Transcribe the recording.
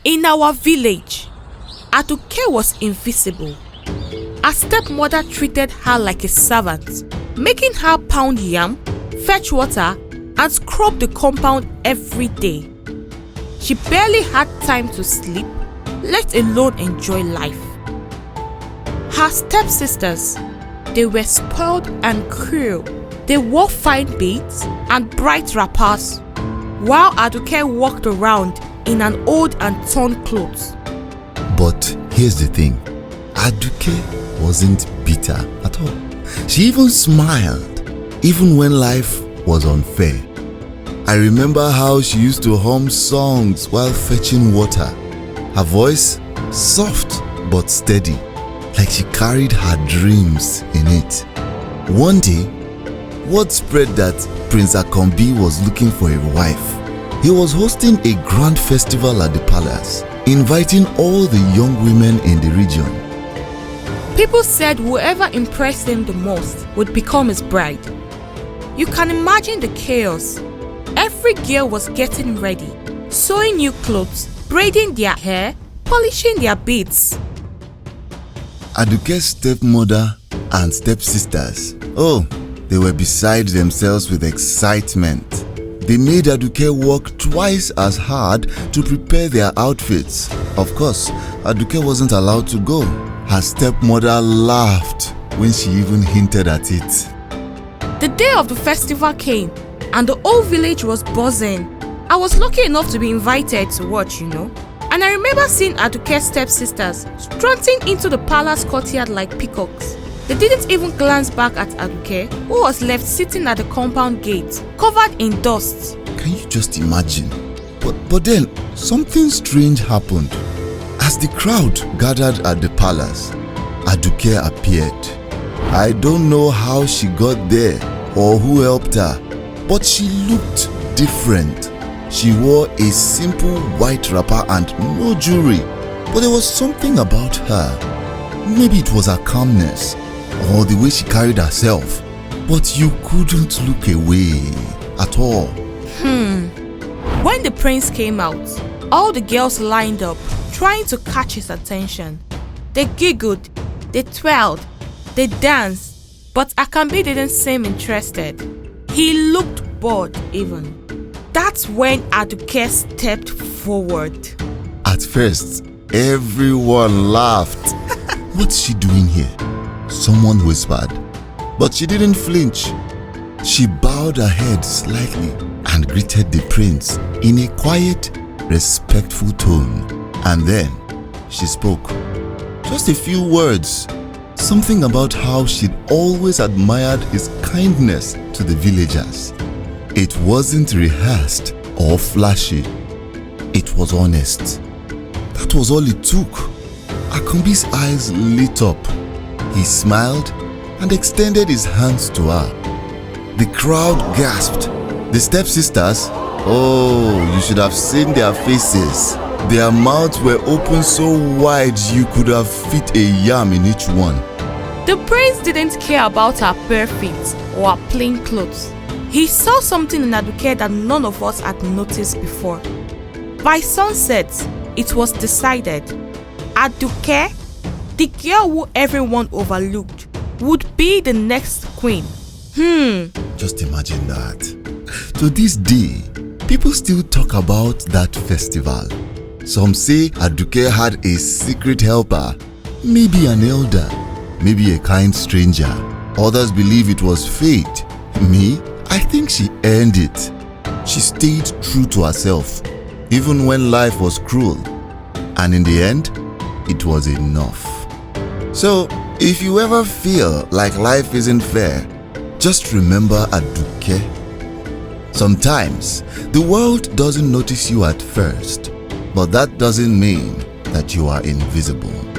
In our village, Aduke was invisible. Her stepmother treated her like a servant, making her pound yam, fetch water, and scrub the compound every day. She barely had time to sleep, let alone enjoy life. Her stepsisters, they were spoiled and cruel. They wore fine beads and bright wrappers, while Aduke walked around in an old and torn clothes. But here's the thing, Aduke wasn't bitter at all. She even smiled, even when life was unfair. I remember how she used to hum songs while fetching water. Her voice soft but steady, like she carried her dreams in it. One day, word spread that Prince Akombi was looking for a wife. He was hosting a grand festival at the palace, inviting all the young women in the region. People said whoever impressed him the most would become his bride. You can imagine the chaos. Every girl was getting ready, sewing new clothes, braiding their hair, polishing their beads. Aduke's stepmother and stepsisters, they were beside themselves with excitement. They made Aduke work twice as hard to prepare their outfits. Of course, Aduke wasn't allowed to go. Her stepmother laughed when she even hinted at it. The day of the festival came and the whole village was buzzing. I was lucky enough to be invited to watch, And I remember seeing Aduke's stepsisters strutting into the palace courtyard like peacocks. They didn't even glance back at Aduke, who was left sitting at the compound gate, covered in dust. Can you just imagine? But then, something strange happened. As the crowd gathered at the palace, Aduke appeared. I don't know how she got there or who helped her, but she looked different. She wore a simple white wrapper and no jewelry, but there was something about her. Maybe it was her calmness or the way she carried herself, but you couldn't look away at all. When the prince came out, all the girls lined up, trying to catch his attention. They giggled, they twirled, they danced, but Akambi didn't seem interested. He looked bored even. That's when Aduke stepped forward. At first, everyone laughed. What's she doing here? Someone whispered. But she didn't flinch. She bowed her head slightly and greeted the prince in a quiet, respectful tone. And then she spoke. Just a few words. Something about how she'd always admired his kindness to the villagers. It wasn't rehearsed or flashy. It was honest. That was all it took. Akambi's eyes lit up. He smiled and extended his hands to her. The crowd gasped. The stepsisters, you should have seen their faces. Their mouths were open so wide you could have fit a yam in each one. The prince didn't care about her bare feet or her plain clothes. He saw something in Aduke that none of us had noticed before. By sunset, it was decided. Aduke, the girl who everyone overlooked, would be the next queen. Just imagine that. To this day, people still talk about that festival. Some say Aduke had a secret helper, maybe an elder, maybe a kind stranger. Others believe it was fate. Me, I think she earned it. She stayed true to herself, even when life was cruel. And in the end, it was enough. So, if you ever feel like life isn't fair, just remember Aduke. Sometimes, the world doesn't notice you at first, but that doesn't mean that you are invisible.